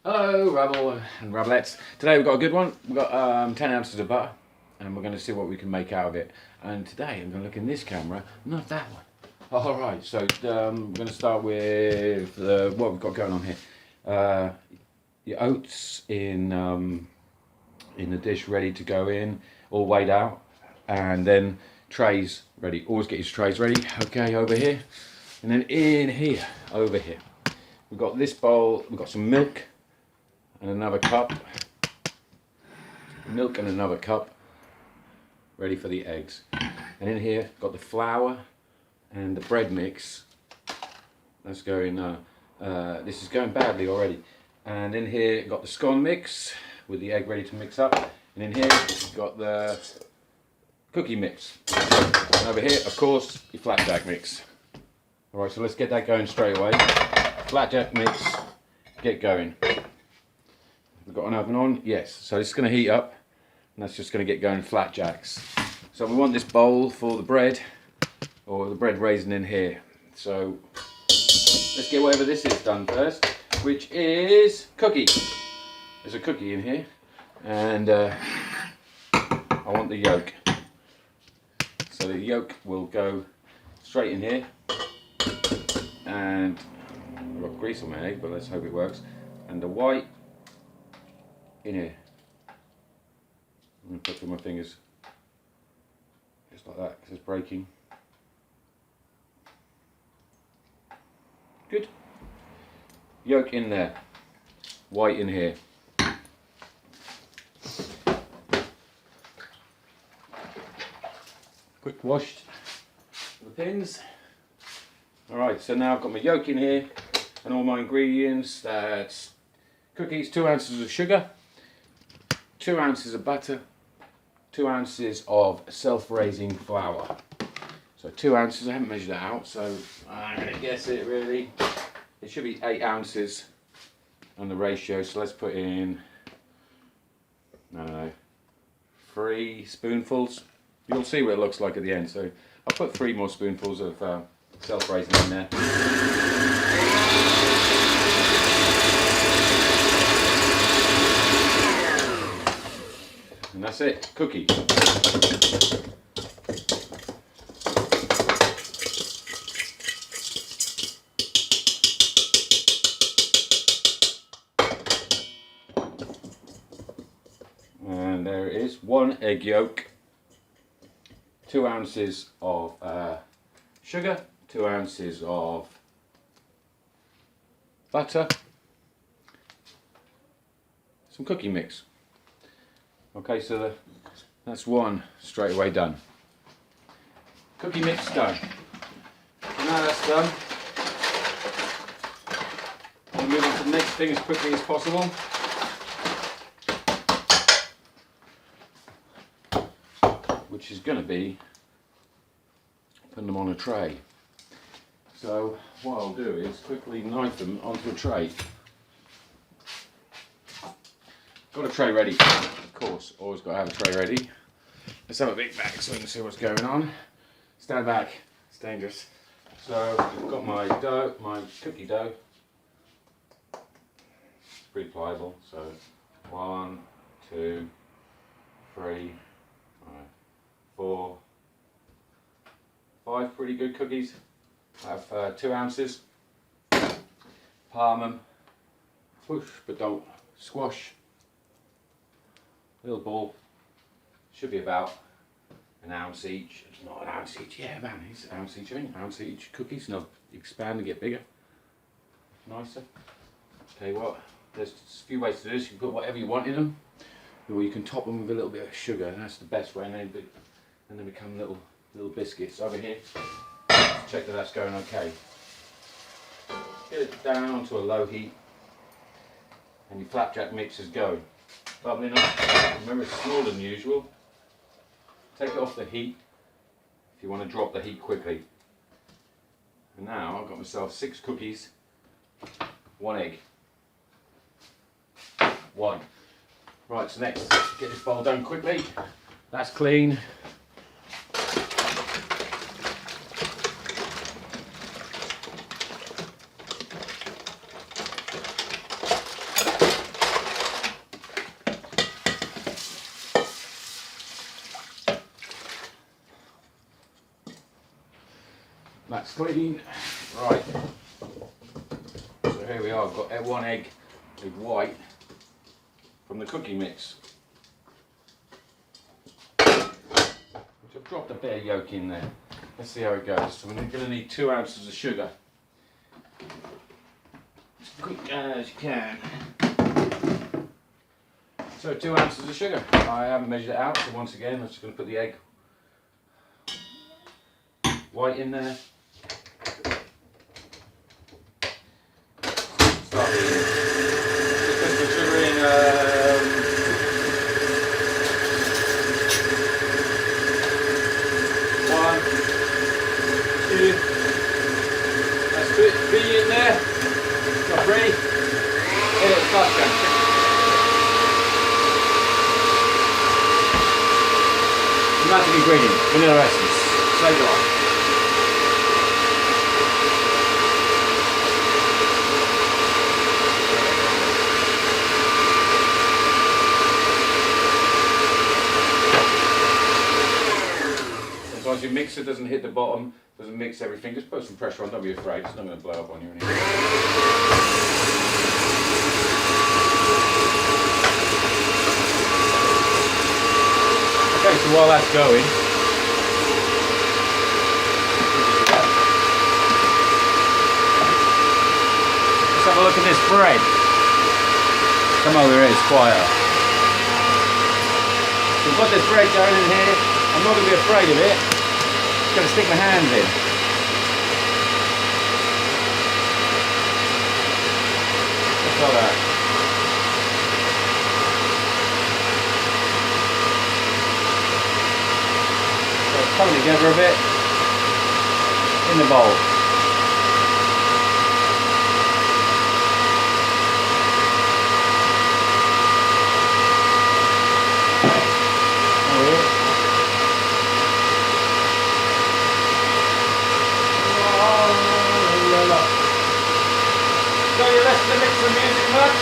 Hello, Rabble and Rabblettes. Today we've got a good one. We've got 10 ounces of butter, and we're going to see what we can make out of it. And today I'm going to look in this camera, not that one. Alright, so we're going to start with what we've got going on here. Your oats in the dish ready to go in, all weighed out, and then trays ready. Always get your trays ready. Okay, over here. And then in here, over here, we've got this bowl, we've got some milk and another cup, milk and another cup, ready for the eggs. And in here, got the flour and the bread mix. That's going, this is going badly already. And in here, got the scone mix with the egg ready to mix up. And in here, got the cookie mix. And over here, of course, your flapjack mix. All right, so let's get that going straight away. Flapjack mix, get going. We've got an oven on, yes. So it's going to heat up, and that's just going to get going flapjacks. So we want this bowl for the bread, or the bread raisin in here. So let's get whatever this is done first, which is cookie. There's a cookie in here, and I want the yolk. So the yolk will go straight in here, and I've got grease on my egg, but let's hope it works. And the white in here. I'm going to put through my fingers, just like that, because it's breaking. Good. Yolk in there, white in here. Quick wash the pins. Alright, so now I've got my yolk in here and all my ingredients. That's cookies, 2 ounces of sugar, 2 ounces of butter, 2 ounces of self-raising flour. So 2 ounces, I haven't measured that out, so I'm going to guess it really. It should be 8 ounces on the ratio, so let's put in, I don't know, 3 spoonfuls. You'll see what it looks like at the end, so I'll put 3 more spoonfuls of self-raising in there. And that's it, cookie. And there it is, 1 egg yolk, 2 ounces of sugar, 2 ounces of butter, some cookie mix. Okay, so that's one straight away done. Cookie mix done. And now that's done, we'll move on to the next thing as quickly as possible. Which is going to be putting them on a tray. So what I'll do is quickly knife them onto a tray. Got a tray ready, of course, always got to have a tray ready. Let's have a big bag so we can see what's going on. Stand back, it's dangerous. So I've got my dough, my cookie dough. It's pretty pliable, so 1, 2, 3, 4, 5 pretty good cookies. I have 2 ounces. Palm them, push but don't squash. Little ball, should be about an ounce each. It's not an ounce each, yeah man, it's an ounce each, I think. An ounce each cookies, and they'll expand and get bigger, nicer. Tell you what, there's a few ways to do this. You can put whatever you want in them, or you can top them with a little bit of sugar, and that's the best way, and then become little biscuits. Over here, check that that's going okay. Get it down onto a low heat, and your flapjack mix is going. Bubbling up. Remember, it's smaller than usual. Take it off the heat if you want to drop the heat quickly. And now I've got myself 6 cookies, 1 egg. 1. Right, so next, get this bowl done quickly. That's clean. clean. Right. So here we are. I've got one egg with white from the cookie mix. Which I've dropped a bit of yolk in there. Let's see how it goes. So we're going to need 2 ounces of sugar. As quick as you can. So 2 ounces of sugar. I haven't measured it out, so once again I'm just going to put the egg white in there. Start just put the sugar in. 1, 2. Let's put 3 in there. Got 3. And it starts going. Magic ingredient, vanilla essence, flavour on. Sometimes your mixer doesn't hit the bottom, doesn't mix everything, just put some pressure on, don't be afraid, it's not going to blow up on you or anything. Okay, so while that's going, let's have a look at this bread. Come over here, it's quieter. So we've got this bread going in here. I'm not going to be afraid of it. I'm going to stick my hands in. Just like that. Coming together a bit in the bowl. So you listen to mix the music much?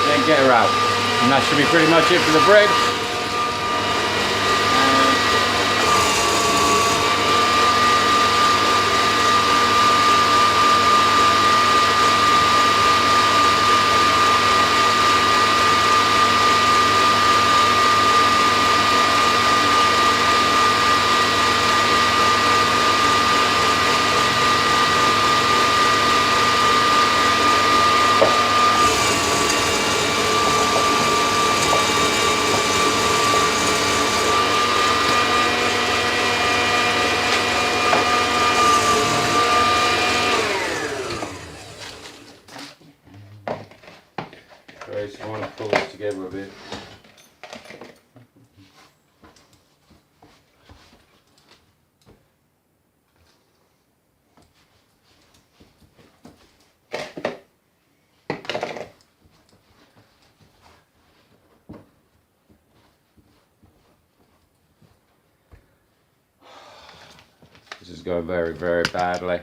Then get her out, and that should be pretty much it for the bread. Okay, so I want to pull this together a bit. This is going very, very badly.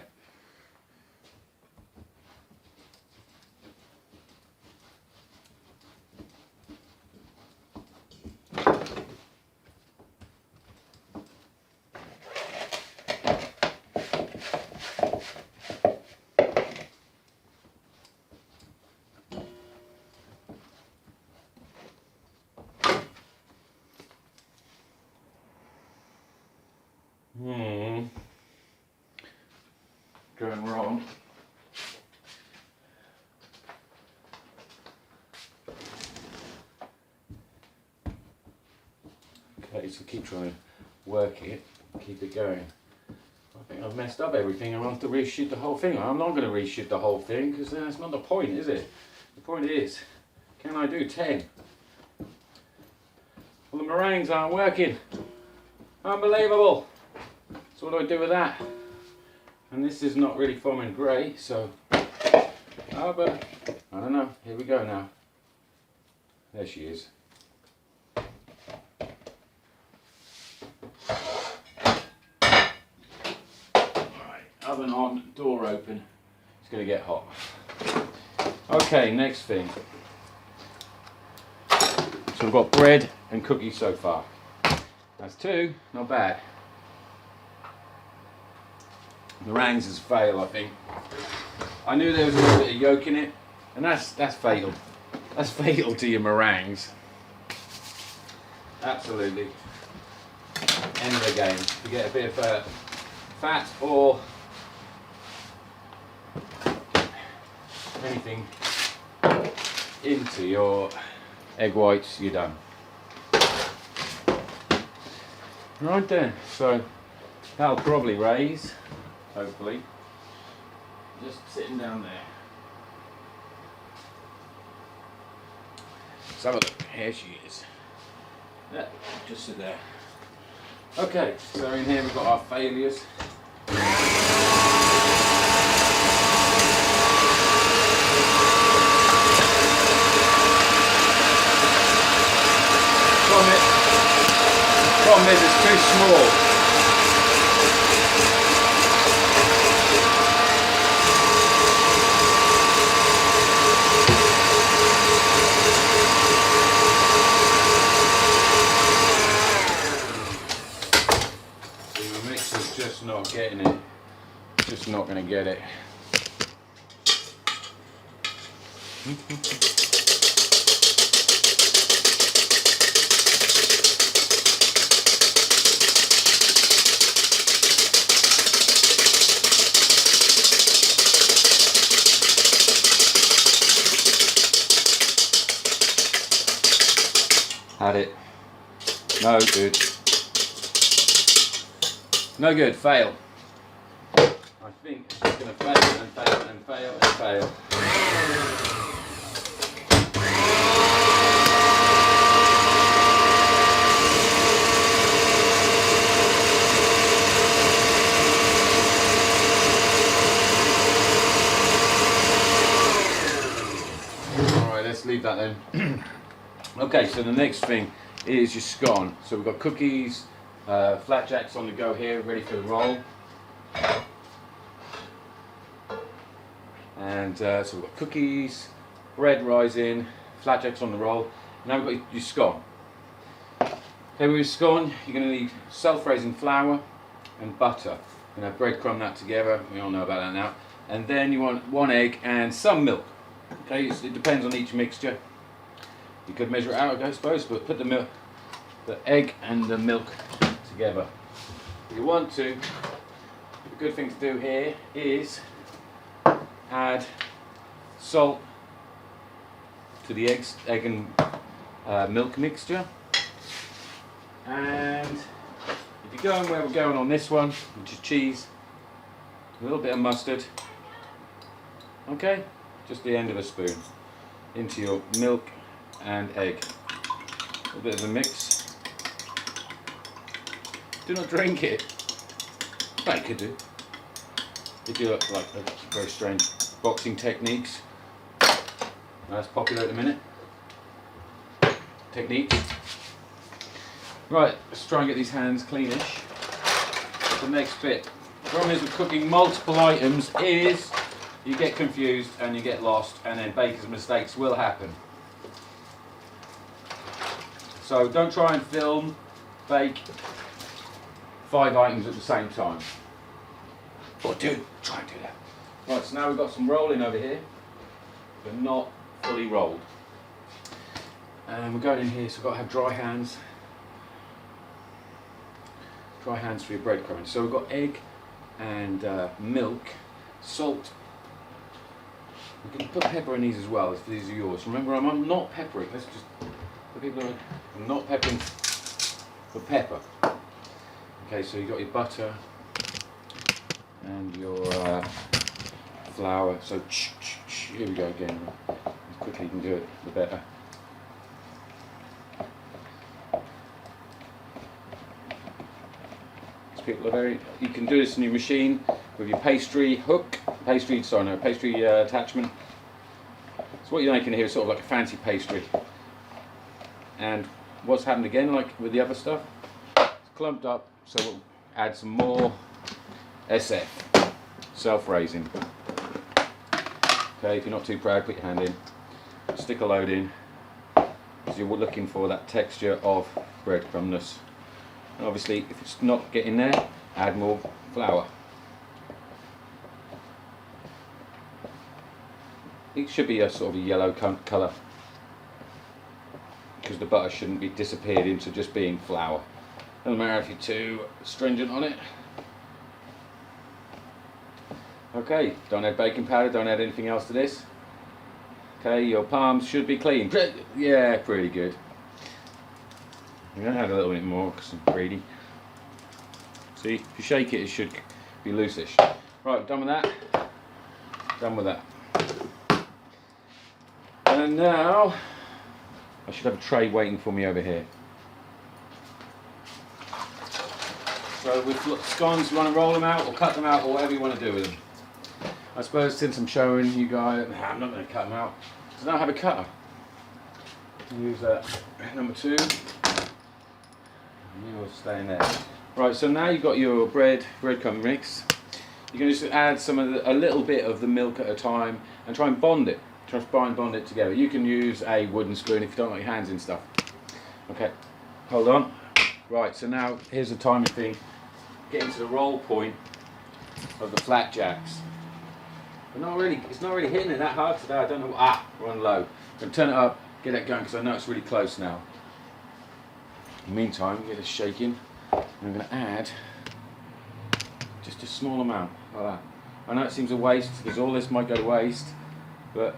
Going wrong. Okay, so keep trying to work it, keep it going. I think I've messed up everything. I'll have to reshoot the whole thing. I'm not going to reshoot the whole thing because that's not the point, is it? The point is, can I do 10? Well, the meringues aren't working. Unbelievable. So what do I do with that? And this is not really forming great, so... Oh, but I don't know. Here we go now. There she is. Oven on, door open. It's going to get hot. Okay, next thing. So we've got bread and cookies so far. That's 2, not bad. Meringues is fail, I think. I knew there was a little bit of yolk in it, and that's fatal. That's fatal to your meringues. Absolutely. End of the game. You get a bit of fat or anything into your egg whites, you're done. Right then, so that'll probably raise, hopefully. Just sitting down there. Let's have a look. Here she is. Yeah, just sit there. Okay, so in here we've got our failures. Problem is it's too small. See, my mixer's just not getting it. Just not going to get it. Had it. No good. No good. Fail. I think it's just going to fail and fail and fail and fail. Alright, let's leave that then. Okay, so the next thing is your scone. So we've got cookies, flapjacks on the go here, ready for the roll. And so we've got cookies, bread rising, flapjacks on the roll. Now we've got your scone. Okay, with your scone, you're going to need self-raising flour and butter. You're going to breadcrumb that together. We all know about that now. And then you want 1 egg and some milk. Okay, it depends on each mixture. You could measure it out, I suppose, but put the egg and the milk together. If you want to, the good thing to do here is add salt to the egg and milk mixture. And if you're going where we're going on this one, which is cheese, a little bit of mustard, okay, just the end of a spoon, into your milk and egg. A little bit of a mix. Do not drink it. Well, you could do. If you look like very strange boxing techniques. That's popular at the minute. Technique. Right, let's try and get these hands cleanish. The next bit. The problem is with cooking multiple items is you get confused and you get lost, and then baker's mistakes will happen. So don't try and bake 5 items at the same time. Or try and do that. Right, so now we've got some rolling over here, but not fully rolled. And we're going in here, so we've got to have dry hands. dry hands for your breadcrumbing. So we've got egg and milk, salt. We can put pepper in these as well if these are yours. Remember, I'm not peppering. Let's just, for people who I'm not peppering for pepper. Okay, so you've got your butter and your flour. So here we go again. As quickly you can do it, the better. People are very. You can do this in your machine with your pastry hook, pastry attachment. So what you're making here is sort of like a fancy pastry. And what's happened again, like with the other stuff, it's clumped up. So we'll add some more SF, self-raising. Okay, if you're not too proud, put your hand in. Stick a load in, because you're looking for that texture of breadcrumbness. And obviously, if it's not getting there, add more flour. It should be a sort of a yellow colour, because the butter shouldn't be disappeared into just being flour. Doesn't matter if you're too stringent on it. Okay, don't add baking powder, don't add anything else to this. Okay, your palms should be clean. Yeah, pretty good. I'm going to add a little bit more because I'm greedy. See, if you shake it, it should be loosish. Right, done with that. Done with that. And now, I should have a tray waiting for me over here. So with scones, you want to roll them out or cut them out or whatever you want to do with them. I suppose since I'm showing you guys, I'm not going to cut them out because I don't have a cutter. Use number 2. You'll stay in there. Right, so now you've got your breadcrumb mix. You can just add a little bit of the milk at a time and try and bond it. Try and bond it together. You can use a wooden spoon if you don't like your hands in stuff. Okay, hold on. Right, so now here's the timing thing. Getting to the roll point of the flapjacks. It's not really hitting it that hard today. I don't know. We're on low. I'm going to turn it up, get it going because I know it's really close now. In the meantime, get it shaking. I'm going to add just a small amount like that. I know it seems a waste because all this might go to waste, but